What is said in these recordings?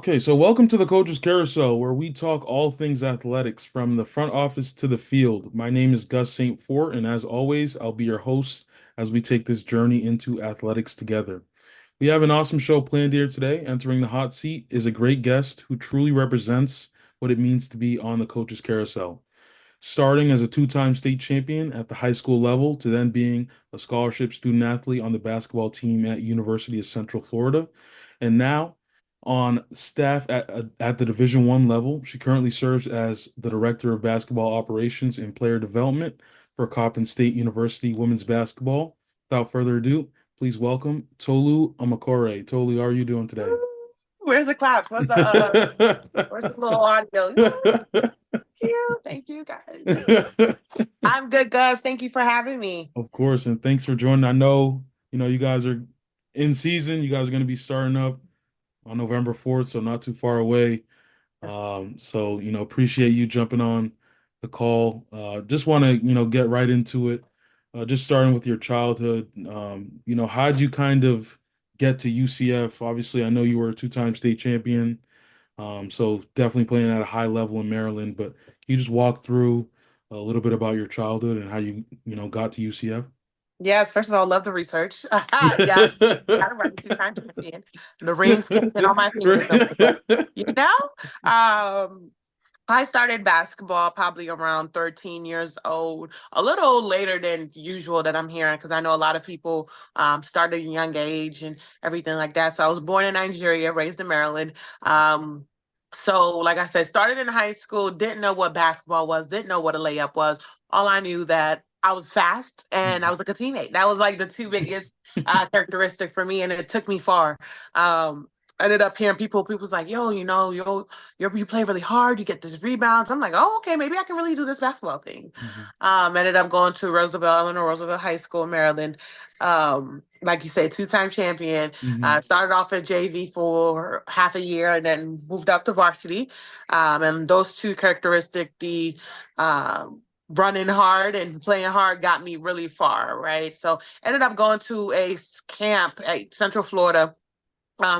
Okay, so welcome to the Coach's Carousel, where we talk all things athletics from the front office to the field. My name is Gus St. Fort, and as always, I'll be your host as we take this journey into athletics together. We have an awesome show planned here today. Entering the hot seat is a great guest who truly represents what it means to be on the Coach's Carousel. Starting as a two-time state champion at the high school level to then being a scholarship student athlete on the basketball team at University of Central Florida, and now on staff at the Division One level. She currently serves as the director of basketball operations and player development for Coppin State University women's basketball. Without further ado, please welcome Tolu Omokore. Tolu, how are you doing today? Where's the clap? Where's the little audio? Thank you guys. I'm good, Gus. Thank you for having me. Of course, and thanks for joining. I know, you guys are in season. You guys are going to be starting up on November 4th, so not too far away. Yes. Appreciate you jumping on the call. Just want to, get right into it. Just starting with your childhood. How'd you kind of get to UCF? Obviously, I know you were a two-time state champion. So definitely playing at a high level in Maryland, but can you just walk through a little bit about your childhood and how got to UCF? Yes, first of all, love the research. Yeah, got it right 2 times champion. The rings can't fit on my fingers no more, but you know, um, I started basketball probably around 13 years old, a little later than usual that I'm hearing, because I know a lot of people start at a young age and everything like that. So I was born in Nigeria, raised in Maryland. So, like I said, started in high school, didn't know what basketball was, didn't know what a layup was. All I knew that I was fast and I was like a teammate. That was like the two biggest characteristic for me, and it took me far. Um, Ended up hearing people's like, yo, you play really hard, you get these rebounds. I'm like, oh, okay, maybe I can really do this basketball thing. Mhm. Ended up going to Roosevelt, Eleanor Roosevelt High School in Maryland. Like you said, two-time champion. Mhm. Started off at JV for half a year and then moved up to varsity. And those two characteristics, the running hard and playing hard, got me really far, right? So ended up going to a camp at Central Florida,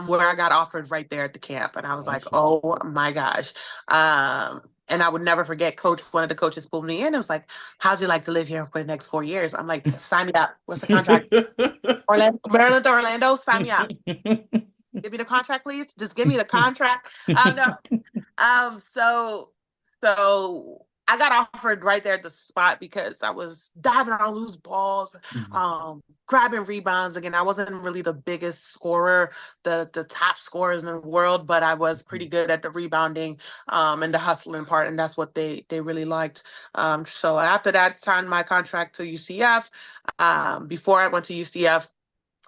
where I got offered right there at the camp. And I was like, Awesome. oh my gosh. And I would never forget, one of the coaches pulled me in and was like, how'd you like to live here for the next 4 years? I'm like, sign me up. What's the contract? Orlando, Maryland to Orlando, sign me up. Give me the contract, please. Just give me the contract. No. So I got offered right there at the spot because I was diving on loose balls, Mhm. grabbing rebounds. Again, I wasn't really the biggest scorer, the top scorers in the world, but I was pretty good at the rebounding, and the hustling part, and that's what they really liked. So after that, signed my contract to UCF. Before I went to UCF,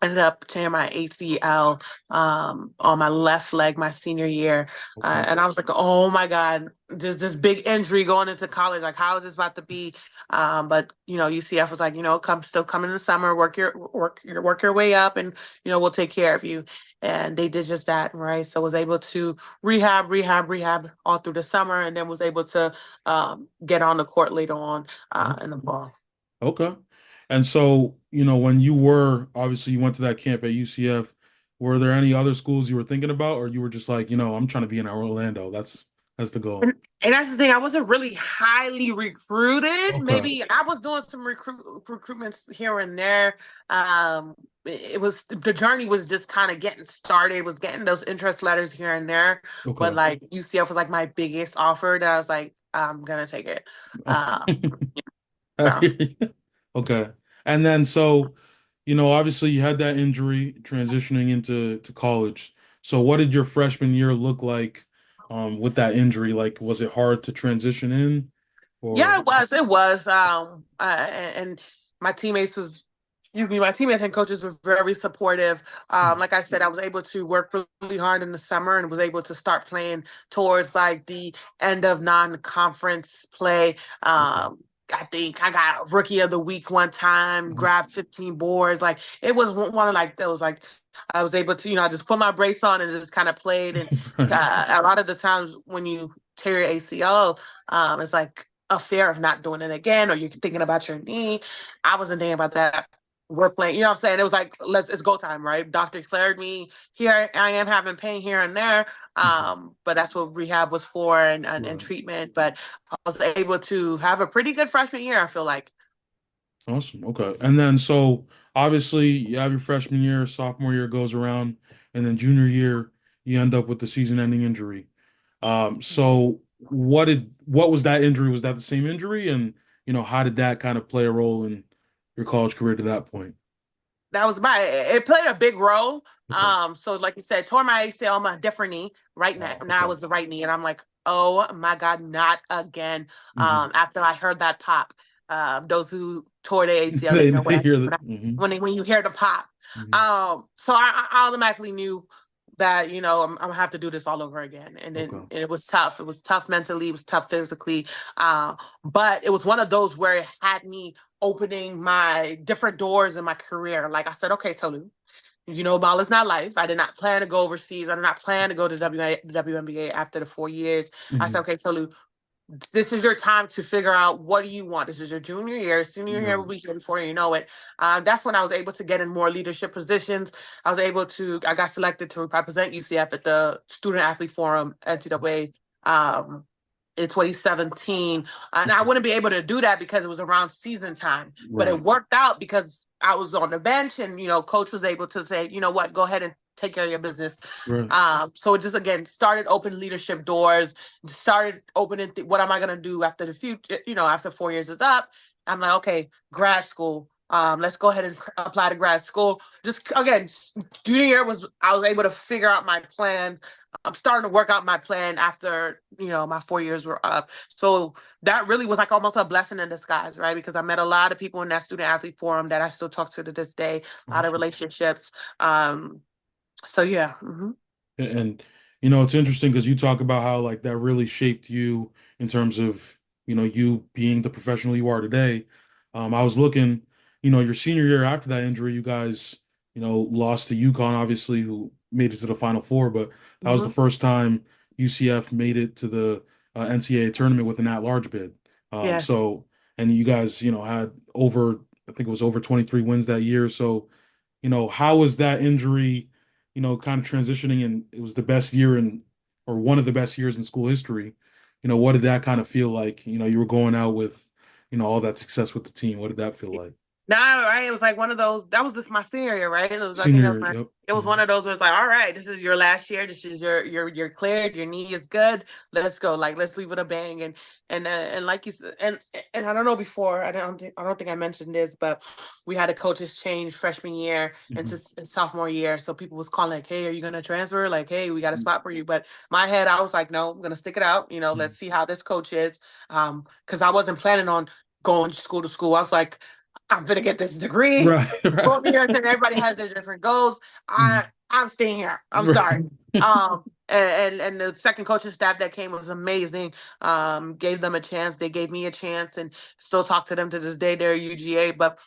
ended up tearing my ACL on my left leg my senior year. Okay. And I was like, oh my God, just this big injury going into college. Like, how is this about to be? But UCF was like, come in the summer, work your way up, and we'll take care of you. And they did just that, right? So was able to rehab all through the summer, and then was able to get on the court later on in the Awesome. fall. Okay. And so, when you were obviously you went to that camp at UCF, were there any other schools you were thinking about, or you were just like, I'm trying to be in Orlando. That's the goal. And that's the thing. I wasn't really highly recruited. Okay. Maybe I was doing some recruitments here and there. It was the journey was just kind of getting started. Was getting those interest letters here and there, but Okay. like UCF was like my biggest offer that I was like, I'm gonna take it. So. Okay. And then so, obviously you had that injury transitioning into college. So what did your freshman year look like with that injury? Like, was it hard to transition in Yeah, or it was. It was. And my teammates was, excuse me, my teammates and coaches were very supportive. Like I said, I was able to work really hard in the summer and was able to start playing towards like the end of non-conference play. okay. I think I got rookie of the week one time, grabbed 15 boards. Like it was one of like those like I was able to, I just put my brace on and just kind of played. And Right. a lot of the times when you tear your ACL, it's like a fear of not doing it again, or you're thinking about your knee. I wasn't thinking about that. we're playing, you know what I'm saying? It was like, it's go time, right? Doctor cleared me. Here I am having pain here and there. Mhm. But that's what rehab was for and Right. treatment. But I was able to have a pretty good freshman year, I feel like. Awesome. Okay. And then so obviously you have your freshman year, sophomore year goes around, and then junior year you end up with the season-ending injury. So what was that injury? Was that the same injury? And how did that kind of play a role in your college career to that point? That was it played a big role. Okay. So like you said, tore my ACL on my different knee. Right now, Wow. now it Okay. was the right knee, and I'm like, oh my God, not again. Hmm. After I heard that pop, those who tore the ACL, they know They hear that. when you hear the pop. Hmm. So I automatically knew that I'm gonna have to do this all over again, and then Okay. it was tough. It was tough mentally. It was tough physically. But it was one of those where it had me opening my different doors in my career. Like I said, okay, Tolu, ball is not life. I did not plan to go overseas. I did not plan to go to WNBA after the 4 years. I said, Hmm. okay, Tolu, this is your time to figure out what do you want. This is your junior year. Senior year will Right. be here before you know it. That's when I was able to get in more leadership positions. I got selected to represent UCF at the Student Athlete Forum, NCAA, in 2017. And I Mhm. wouldn't be able to do that because it was around season time. But it Right. worked out because I was on the bench and, coach was able to say, you know what, go ahead and take care of your business. Right. So it just, again, started open leadership doors, started opening, what am I going to do after the future, after 4 years is up. I'm like, okay, grad school. Let's go ahead and apply to grad school. Just again, junior year I was able to figure out my plan. I'm starting to work out my plan after, my 4 years were up. So that really was like almost a blessing in disguise, right? Because I met a lot of people in that student athlete forum that I still talk to this day, a lot of Awesome. relationships. So yeah. And it's interesting because you talk about how like that really shaped you in terms of you being the professional you are today. I was looking, your senior year after that injury, you guys, lost to UConn, obviously, who made it to the Final Four, but that was the Hmm. first time UCF made it to the NCAA tournament with an at-large bid. Yeah. So, and you guys, had over, I think it was over 23 wins that year. So, how was that injury, kind of transitioning and it was the best year or one of the best years in school history. What did that kind of feel like? You were going out with, all that success with the team. What did that feel like? No, right. It was like one of those. That was just my senior year, right? It was, I think, Senior, yep. it was one of those where it's like, all right, this is your last year. This is you're cleared. Your knee is good. Let's go. Like, let's leave it a bang. And like you said, and I don't know before. I don't think I mentioned this, but we had a coaches change freshman year into Mhm. sophomore year. So people was calling like, hey, are you gonna transfer? Like, hey, we got a spot for you. But my head, I was like, no, I'm gonna stick it out. Mhm. Let's see how this coach is. Because I wasn't planning on going school to school. I was like, I'm gonna get this degree. Right, Over right. here, and everybody has their different goals. Mhm. I'm staying here. I'm sorry. Right. And the second coaching staff that came was amazing. Gave them a chance. They gave me a chance, and still talk to them to this day. They're UGA, but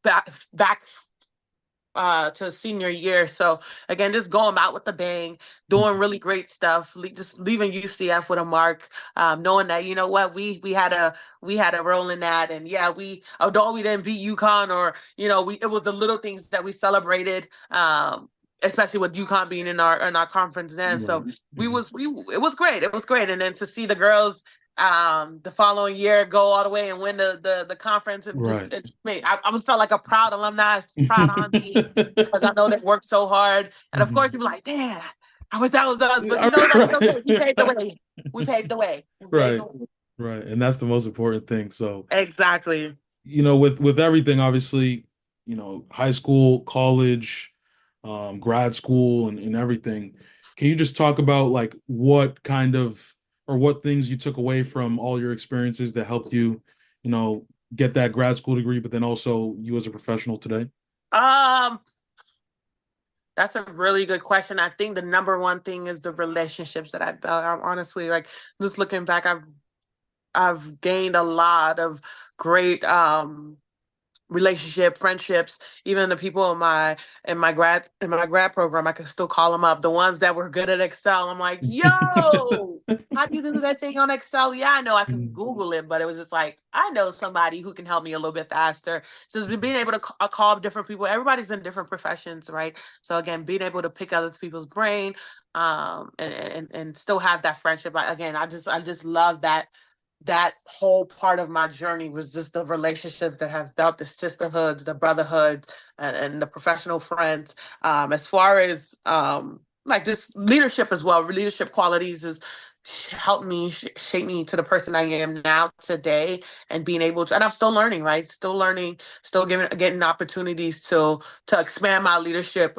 back to senior year. So again, just going out with the bang, doing Mhm. really great stuff, just leaving UCF with a mark, knowing that what we had a role in that, and yeah, although we didn't beat UConn or we it was the little things that we celebrated. Especially with UConn being in our conference then, so Right. we Mhm. was we it was great. It was great, and then to see the girls the following year go all the way and win the conference, Right. it made I was felt like a proud alumni, proud auntie, because I know they worked so hard. And of course, Mhm. you're like, damn, I wish that was us. But Yeah, like, it's okay. We paved the right. way. We paved the way. We paved Right. the way. Right. And that's the most important thing. So, Exactly. with everything, obviously, high school, college, grad school, and everything. Can you just talk about like what kind of or what things you took away from all your experiences that helped you, get that grad school degree, but then also you as a professional today? Um, that's a really good question. I think the number one thing is the relationships that I've built. I'm honestly like just looking back, I've gained a lot of great friendships, even the people in my grad program, I can still call them up. The ones that were good at Excel, I'm like, yo, how do you do that thing on Excel? Yeah, I know I can Google it, but it was just like, I know somebody who can help me a little bit faster. So being able to call different people, everybody's in different professions, right? So again, being able to pick other people's brain, and still have that friendship. Again, I just love that whole part of my journey was just the relationship that has built the sisterhoods, the brotherhood, and the professional friends. As far as like just leadership as well, leadership qualities is helped me shape me to the person I am now today, and being able to, and I'm still learning, right? Still learning, still getting opportunities to expand my leadership.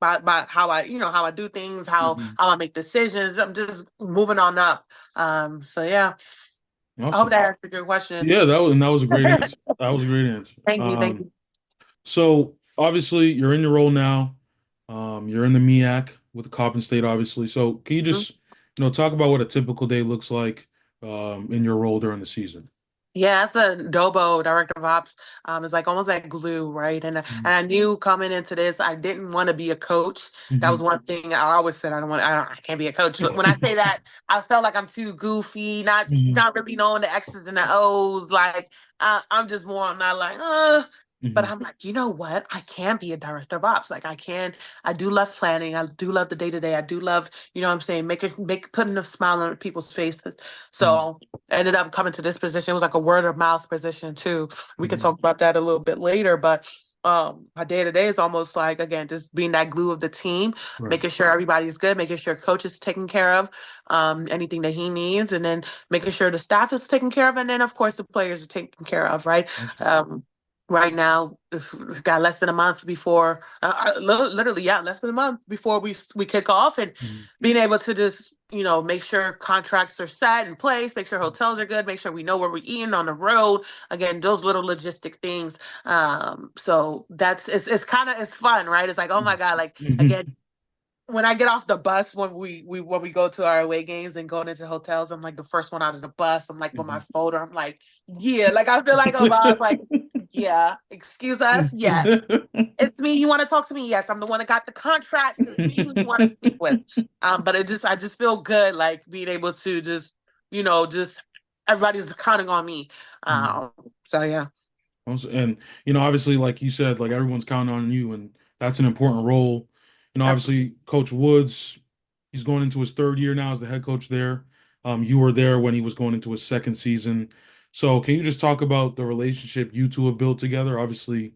By how I, how I do things, Mhm. how I make decisions. I'm just moving on up. So yeah, I hope Awesome. that answered your question. Yeah, that was a great answer. That was a great answer. Thank you, thank you. So obviously you're in your role now. You're in the MEAC with the Coppin State, obviously. So can you Mhm. just, talk about what a typical day looks like in your role during the season? Yeah, that's a Dobo director of ops. It's like almost like glue, right? And I knew coming into this, I didn't want to be a coach. That was Hmm. one thing I always said. I can't be a coach. But when I say that, I felt like I'm too goofy, Hmm. not really knowing the X's and the O's. Like I'm just more. I'm not like, But Hmm. I'm like, you know what? I can be a director of ops. Like I can. I do love planning. I do love the day to day. I do love, what I'm saying, putting a smile on people's faces. So ended up coming to this position. It was like a word of mouth position too. We could Hmm. talk about that a little bit later, but my day to day is almost like, again, just being that glue of the team, Right. making sure everybody's good, making sure coach is taken care of, anything that he needs, and then making sure the staff is taken care of, and then of course the players are taken care of, right? Awesome. Right now, we've got less than a month before, literally, yeah, less than a month before we kick off, and Mhm. being able to just make sure contracts are set in place, make sure hotels are good, make sure we know where we're eating on the road. Again, those little logistic things. So it's kind of it's fun, right? It's like, oh my God, like Mhm. again, when I get off the bus when we go to our away games and going into hotels, I'm like the first one out of the bus. I'm like with my Mhm. folder. I'm like, yeah, like I feel like a boss. Like, yeah, excuse us, yes. It's me. You want to talk to me? Yes, I'm the one that got the contract. It's me who you want to speak with. But I just feel good, like being able to just everybody's counting on me. Mhm. Um, so yeah, Also, and obviously, like you said, like everyone's counting on you, and that's an important role. absolutely. Obviously, Coach Woods, he's going into his third year now as the head coach there. You were there when he was going into his second season. So, can you just talk about the relationship you two have built together? Obviously,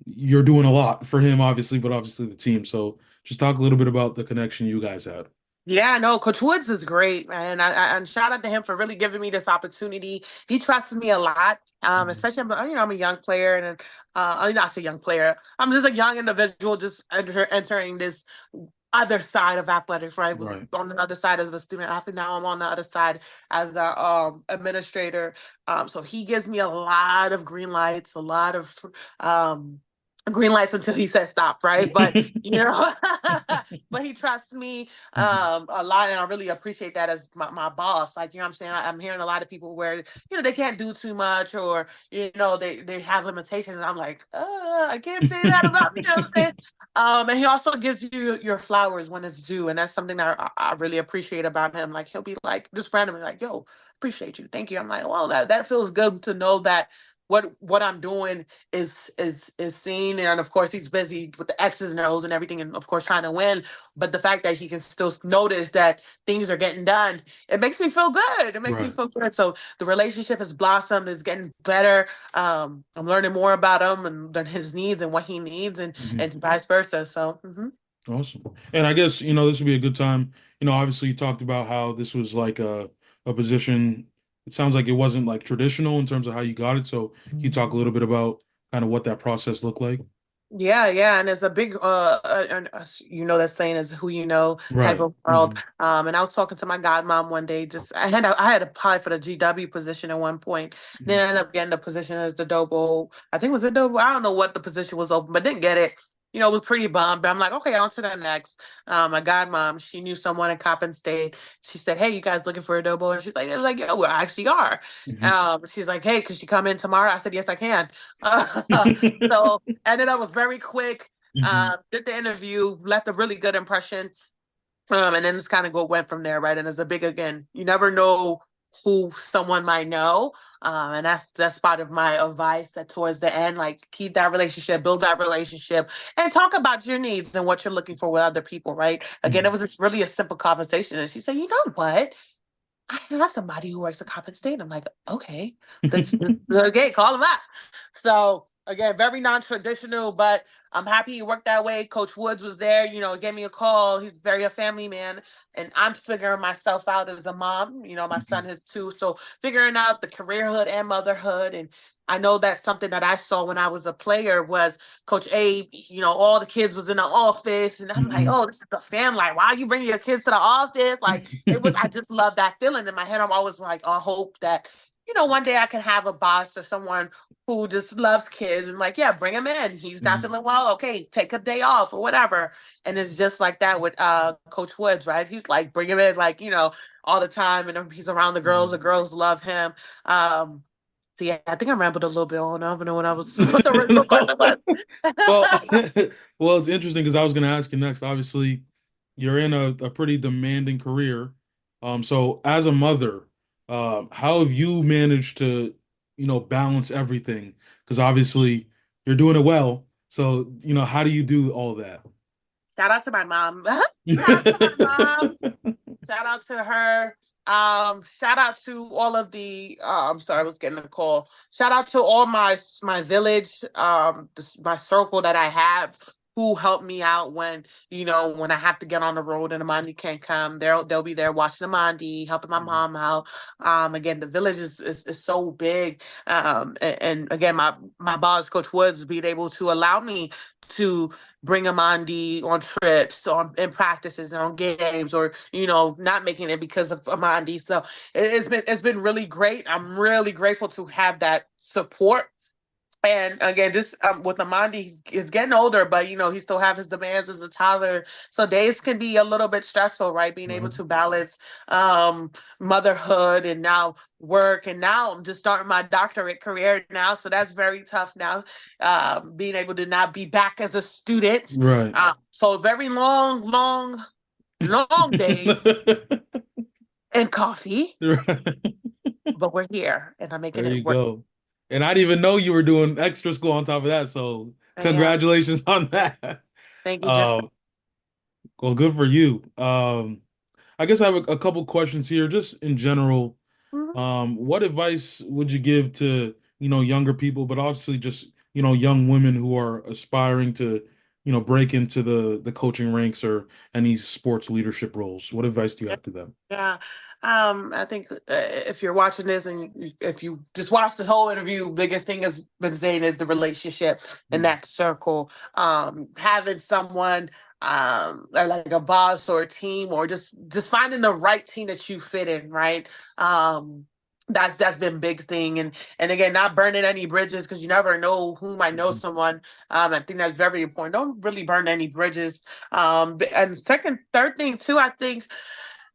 you're doing a lot for him, obviously, but obviously the team. So, just talk a little bit about the connection you guys had. Yeah, no, Coach Woods is great, man. And shout out to him for really giving me this opportunity. He trusts me a lot, Mhm. especially I'm a young player, and I not say young player. I'm just a young individual, just entering this other side of athletics, right? Was Right. on the other side as a student athlete. Now I'm on the other side as a administrator. So he gives me a lot of green lights, a lot of um, green lights until he says stop, right? But but he trusts me Mhm. a lot, and I really appreciate that as my boss. Like, what I'm saying, I'm hearing a lot of people where they can't do too much, or they have limitations. And I'm like, I can't say that about me. You know what I'm saying? And he also gives you your flowers when it's due, and that's something that I really appreciate about him. Like, he'll be like just randomly like, "Yo, appreciate you, thank you." I'm like, well, that feels good to know that what I'm doing is seen, and of course he's busy with the X's and O's and everything, and of course trying to win. But the fact that he can still notice that things are getting done, it makes me feel good. It makes me Right. feel good. So the relationship has blossomed, is getting better. I'm learning more about him and his needs and what he needs, and Mhm. and vice versa. So Awesome. And I guess, this would be a good time. Obviously you talked about how this was like a position. It sounds like it wasn't like traditional in terms of how you got it. So can you talk a little bit about kind of what that process looked like? yeah, yeah, and it's a big that saying is who you know type Right. of world. Hmm. And I was talking to my godmom one day. Just I had applied for the GW position at one point. Then I ended up getting the position as the Dobo. I think it was a Dobo. I don't know what the position was open, but didn't get it. It was pretty bummed. But I'm like, okay, on to the next. My godmom, she knew someone in Coppin State. She said, "Hey, you guys looking for a Dobo?" And she's like, "Yeah, we actually are." Hmm. She's like, "Hey, could she come in tomorrow?" I said, "Yes, I can." So ended up was very quick. Hmm. Did the interview, left a really good impression. And then it's kind of went from there, right? And it's a big again, you never know who someone might know. And that's part of my advice that towards the end, like keep that relationship, build that relationship, and talk about your needs and what you're looking for with other people, right? Again, it Mhm. was just really a simple conversation. And she said, you know what? I have somebody who works at Coppin State. I'm like, okay, that's okay, call him up. So again, very non-traditional, but I'm happy he worked that way. Coach Woods was there, gave me a call. He's very a family man. And I'm figuring myself out as a mom. My son has two. So figuring out the careerhood and motherhood. And I know that's something that I saw when I was a player was Coach Abe, all the kids was in the office. And I'm like, Mhm. oh, this is the fan. Like, why are you bringing your kids to the office? Like, I just love that feeling in my head. I'm always like, I hope that, one day I can have a boss or someone who just loves kids and like, yeah, bring him in. He's not Mhm. feeling well. Okay, take a day off or whatever. And it's just like that with Coach Woods, right? He's like, bring him in, like, all the time. And he's around the girls. Mhm. The girls love him. So yeah, I think I rambled a little bit on. I don't know what the original question No. was. Well, well, it's interesting because I was going to ask you next. Obviously, you're in a pretty demanding career. So as a mother, how have you managed to, balance everything? Because obviously you're doing it well. So, how do you do all that? Shout out to my mom. Shout out to my mom. Shout out to her. Shout out to all of the I'm sorry, I was getting a call. Shout out to all my village, my circle that I have who help me out when I have to get on the road and Amandi can't come. They'll be there watching Amandi, helping my Mhm. mom out. Again, the village is so big. And again, my boss, Coach Woods, being able to allow me to bring Amandi on trips, on in practices, on games, or not making it because of Amandi. So it's been really great. I'm really grateful to have that support. And again, just with Amandi, he's getting older, but he still have his demands as a toddler. So days can be a little bit stressful, right? Being able Right. to balance um, motherhood and now work, and now I'm just starting my doctorate career now, so that's very tough now. Being able to not be back as a student, Right. so very long, long, long days and coffee, Right. but we're here, and I'm There making you it work. go. And I didn't even know you were doing extra school on top of that. So I am. congratulations on that. Thank you. Just Um, well, good for you. I guess I have a couple questions here, just in general. Mhm. What advice would you give to, younger people, but obviously just, young women who are aspiring to, break into the coaching ranks or any sports leadership roles? What advice do you have to them? Yeah. I think if you're watching this and if you just watch the whole interview, biggest thing has been saying is the relationship in Mm. that circle. Having someone or like a boss or a team or just finding the right team that you fit in, right? That's been big thing. And again, not burning any bridges because you never know who might know Mhm. someone. I think that's very important. Don't really burn any bridges. And third thing too, I think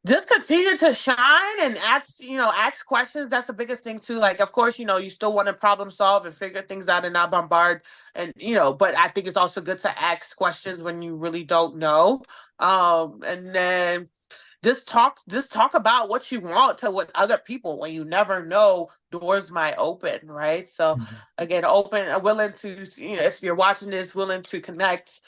just continue to shine and ask questions. That's the biggest thing too. Like, of course, you still want to problem solve and figure things out and not bombard. And but I think it's also good to ask questions when you really don't know. And then just talk about what you want to with other people when you never know doors might open, right? So Mhm. again, open, willing to, if you're watching this, willing to connect,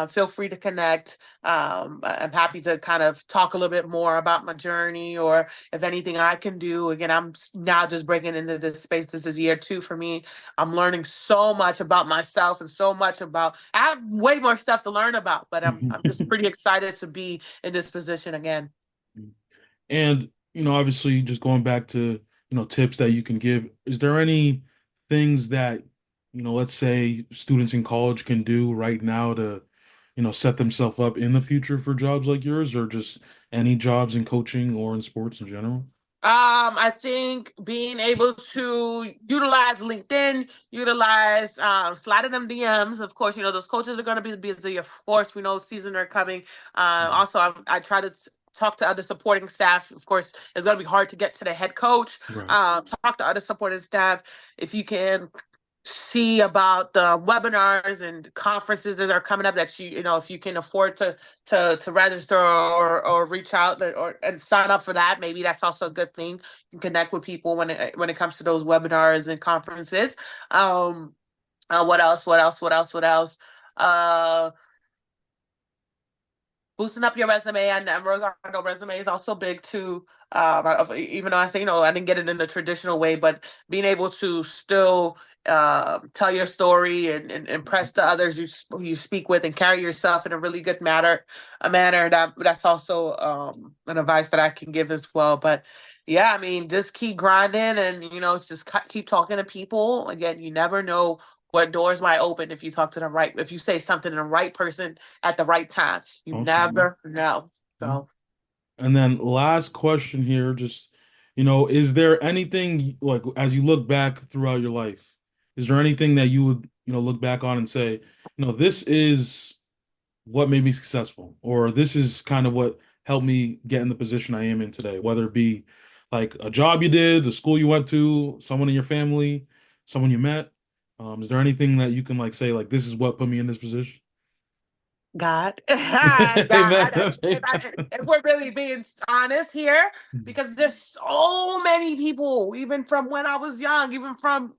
feel free to connect. I'm happy to kind of talk a little bit more about my journey, or if anything I can do. Again, I'm now just breaking into this space. This is year two for me. I'm learning so much about myself and so much about, I have way more stuff to learn about, but I'm just pretty excited to be in this position again. And, obviously just going back to, tips that you can give, is there any things that, let's say students in college can do right now to, set themselves up in the future for jobs like yours or just any jobs in coaching or in sports in general? I think being able to utilize LinkedIn, utilize sliding them DMs. Of course, those coaches are going to be busy. Of course, we know season are coming. Mhm. Also, I try to talk to other supporting staff. Of course, it's going to be hard to get to the head coach. Right. Talk to other supporting staff if you can. see about the webinars and conferences that are coming up that if you can afford to register or reach out or and sign up for that, maybe that's also a good thing. You can connect with people when it comes to those webinars and conferences. Um, what else? What else? What else? What else? Uh, Boosting up your resume. And I know resume is also big too. Even though I say, I didn't get it in the traditional way, but being able to still tell your story and impress the others you speak with and carry yourself in a really good manner that's also an advice that I can give as well. But yeah, I mean, just keep grinding and, just keep talking to people. Again, you never know what doors might open if you say something to the right person at the right time. You Awesome. never know. Yeah. So, And then last question here, just, is there anything like as you look back throughout your life, is there anything that you would, look back on and say, this is what made me successful, or this is kind of what helped me get in the position I am in today, whether it be like a job you did, the school you went to, someone in your family, someone you met. Is there anything that you can like say, like, this is what put me in this position? God, God, Amen. if we're really being honest here, because there's so many people, even from when I was young, even from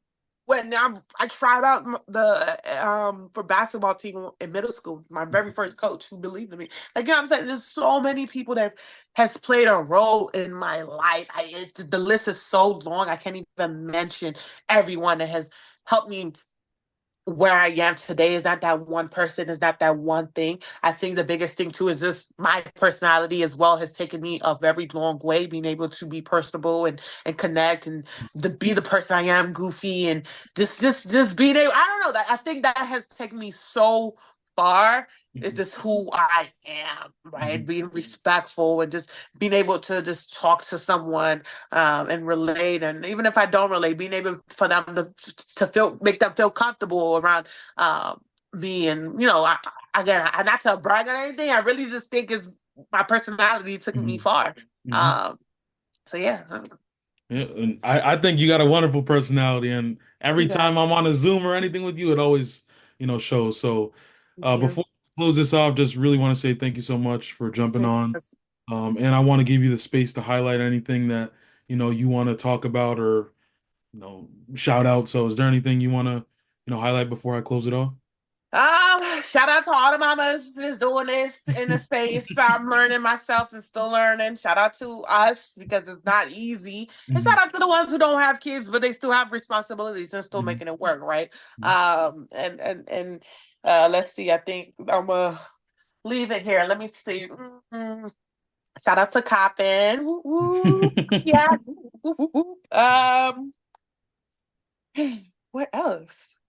when I tried out the for basketball team in middle school, my very first coach who believed in me. Like, what I'm saying, there's so many people that has played a role in my life. The list is so long, I can't even mention everyone that has helped me where I am today. Is not that one person, is not that one thing. I think the biggest thing too is just my personality as well has taken me a very long way, being able to be personable and connect and be the person I am, goofy and just being able. I don't know that I think that has taken me so far. Is just who I am, right? Mhm. Being respectful and just being able to just talk to someone and relate. And even if I don't relate, being able for them make them feel comfortable around me. And not to brag on anything. I really just think it's my personality took me Mhm. far. Mhm. Um, so yeah, Yeah, and I think you got a wonderful personality, and every you got time I'm on a Zoom or anything with you, it always, shows. So, you. before we close this off, just really want to say thank you so much for jumping on. And I want to give you the space to highlight anything that, you want to talk about or, shout out. So, is there anything you want to, highlight before I close it off? Shout out to all the mamas that's doing this in the space. I'm learning myself and still learning. Shout out to us because it's not easy. And shout Hmm. out to the ones who don't have kids, but they still have responsibilities and still Hmm. making it work, right? And let's see, I think I'm gonna leave it here. Let me see. Shout out to Coppin. Woo, woo. Yeah. Woo, woo, woo. What else?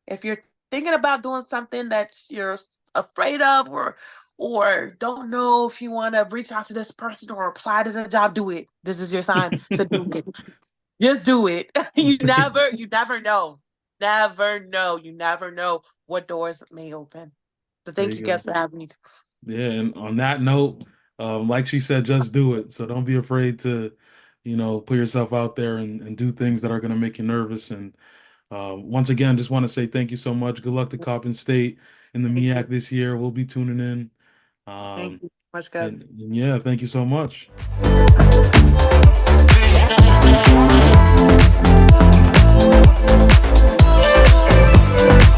If you're thinking about doing something that you're afraid of or don't know if you want to reach out to this person or apply to the job, do it. This is your sign to do it. Just do it. You never know. Never know. You never know what doors may open. So There thank you you go. guys for having me. Yeah, and on that note, like she said, just do it. So don't be afraid to, put yourself out there and do things that are going to make you nervous. And once again, just want to say thank you so much. Good luck to Coppin State in the Thank you. MEAC this year. We'll be tuning in. Thank you so much, Gus. And yeah, thank you so much. Yeah.